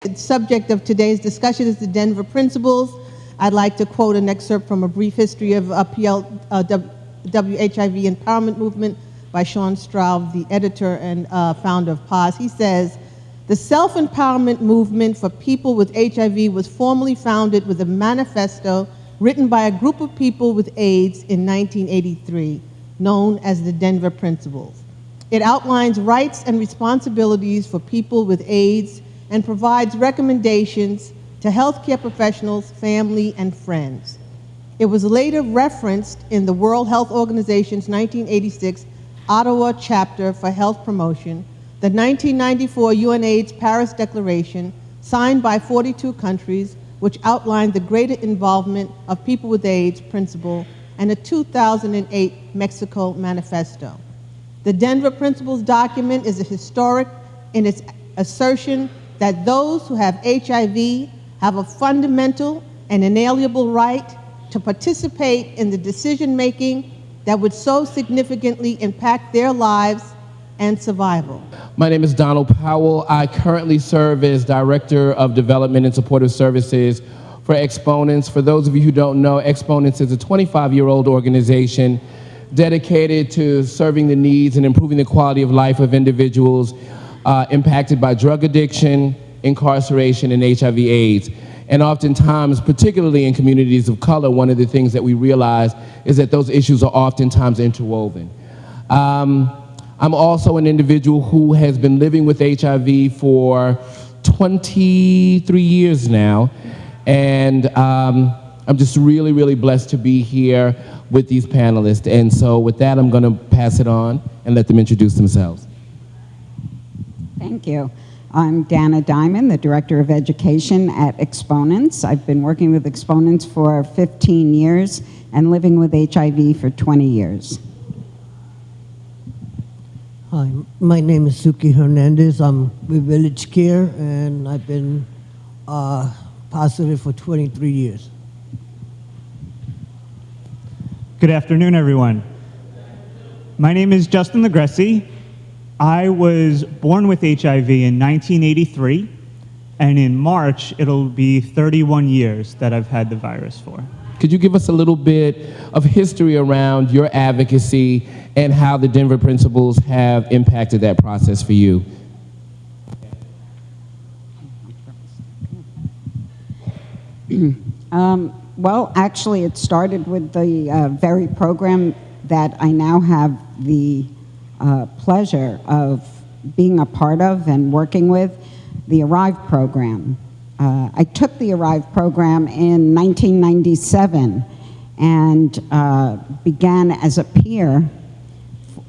The subject of today's discussion is the Denver Principles. I'd like to quote an excerpt from A Brief History of WHIV Empowerment Movement by Sean Straub, the editor and founder of PAS. He says, "The self-empowerment movement for people with HIV was formally founded with a manifesto written by a group of people with AIDS in 1983, known as the Denver Principles. It outlines rights and responsibilities for people with AIDS and provides recommendations to healthcare professionals, family, and friends. It was later referenced in the World Health Organization's 1986 Ottawa Chapter for Health Promotion, the 1994 UNAIDS Paris Declaration, signed by 42 countries, which outlined the greater involvement of people with AIDS principle, and a 2008 Mexico Manifesto. The Denver Principles document is historic in its assertion that those who have HIV have a fundamental and inalienable right to participate in the decision-making that would so significantly impact their lives and survival." My name is Donald Powell. I currently serve as Director of Development and Supportive Services for Exponents. For those of you who don't know, Exponents is a 25-year-old organization dedicated to serving the needs and improving the quality of life of individuals impacted by drug addiction, incarceration, and HIV/AIDS. And oftentimes, particularly in communities of color, one of the things that we realize is that those issues are oftentimes interwoven. I'm also an individual who has been living with HIV for 23 years now, and I'm just really, really blessed to be here with these panelists. And so with that, I'm going to pass it on and let them introduce themselves. Thank you. I'm Dana Diamond, the Director of Education at Exponents. I've been working with Exponents for 15 years and living with HIV for 20 years. Hi, my name is Suki Hernandez. I'm with Village Care, and I've been positive for 23 years. Good afternoon, everyone. My name is Justin Legressi. I was born with HIV in 1983, and in March, it'll be 31 years that I've had the virus for. Could you give us a little bit of history around your advocacy and how the Denver Principles have impacted that process for you? Well, actually, it started with the very program that I now have the pleasure of being a part of and working with, the ARRIVE program. I took the ARRIVE program in 1997 and began as a peer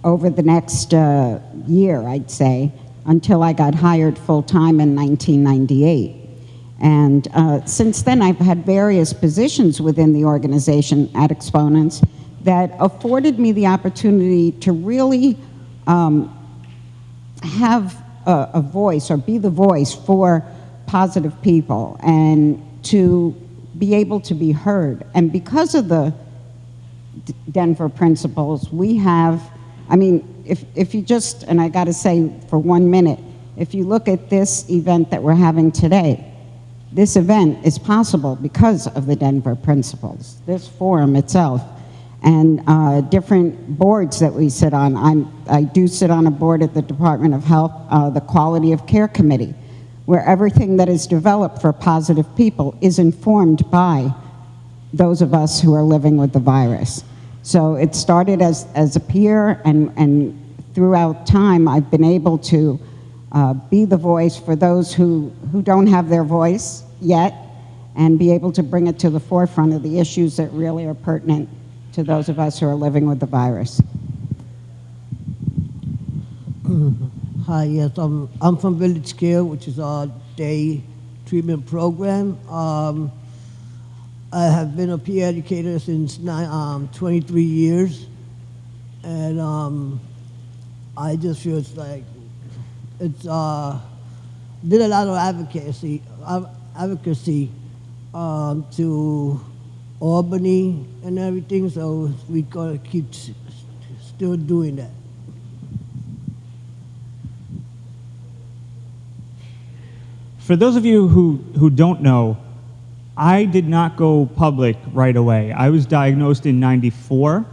over the next year, I'd say, until I got hired full-time in 1998. And since then, I've had various positions within the organization at Exponents that afforded me the opportunity to really have a voice or be the voice for positive people and to be able to be heard. And because of the Denver Principles, we have, I mean, if you just, and I gotta say for 1 minute, if you look at this event that we're having today, this event is possible because of the Denver Principles, this forum itself, and different boards that we sit on. I do sit on a board at the Department of Health, the Quality of Care Committee, where everything that is developed for positive people is informed by those of us who are living with the virus. So it started as a peer, and throughout time, I've been able to be the voice for those who don't have their voice yet, and be able to bring it to the forefront of the issues that really are pertinent to those of us who are living with the virus. Hi, yes, I'm from Village Care, which is our day treatment program. I have been a peer educator since 23 years, and I just feel it's like, it's did a lot of advocacy to Albany and everything, so we gotta keep still doing that. For those of you who don't know, I did not go public right away. I was diagnosed in '94,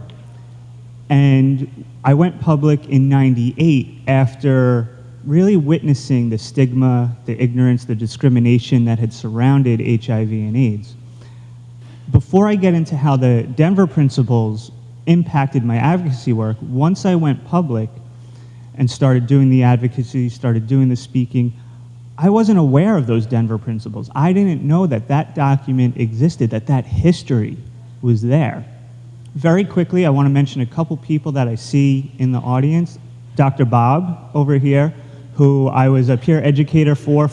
and I went public in '98 after really witnessing the stigma, the ignorance, the discrimination that had surrounded HIV and AIDS. Before I get into how the Denver principles impacted my advocacy work, once I went public and started doing the advocacy, started doing the speaking, I wasn't aware of those Denver principles. I didn't know that that document existed, that that history was there. Very quickly, I want to mention a couple people that I see in the audience. Dr. Bob over here, who I was a peer educator for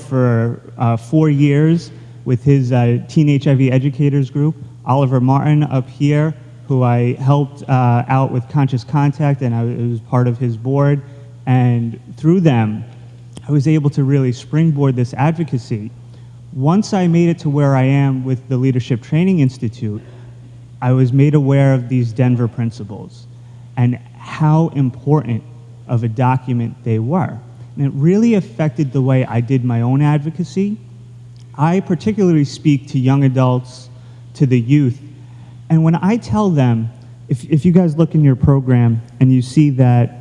4 years with his Teen HIV Educators group. Oliver Martin up here, who I helped out with Conscious Contact, and I was part of his board. And through them, I was able to really springboard this advocacy. Once I made it to where I am with the Leadership Training Institute, I was made aware of these Denver principles and how important of a document they were. And it really affected the way I did my own advocacy. I particularly speak to young adults, to the youth, and when I tell them, if you guys look in your program and you see that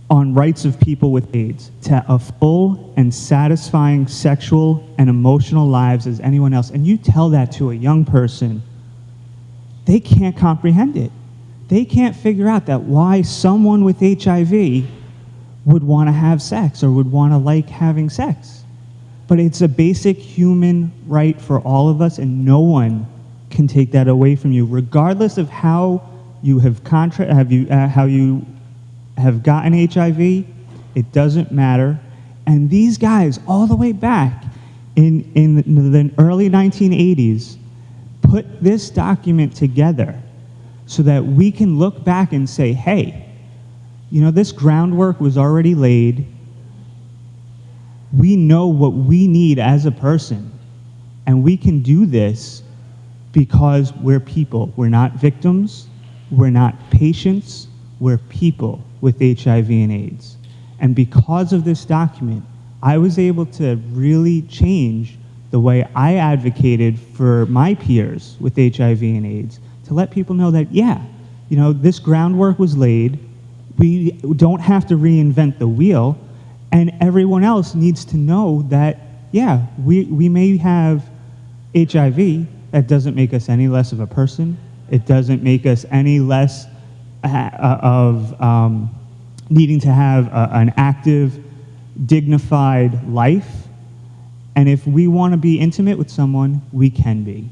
on rights of people with AIDS, to a full and satisfying sexual and emotional lives as anyone else, and you tell that to a young person, they can't comprehend it. They can't figure out that why someone with HIV would want to have sex or would want to like having sex. But it's a basic human right for all of us, and no one can take that away from you, regardless of how you have how you have gotten HIV. It doesn't matter. And these guys, all the way back in the early 1980s, put this document together so that we can look back and say, hey, you know, this groundwork was already laid. We know what we need as a person, and we can do this because we're people. We're not victims. We're not patients. We're people with HIV and AIDS. And because of this document, I was able to really change the way I advocated for my peers with HIV and AIDS, to let people know that, yeah, you know, this groundwork was laid. We don't have to reinvent the wheel, and everyone else needs to know that, yeah, we may have HIV. That doesn't make us any less of a person. It doesn't make us any less of needing to have an active, dignified life. And if we want to be intimate with someone, we can be.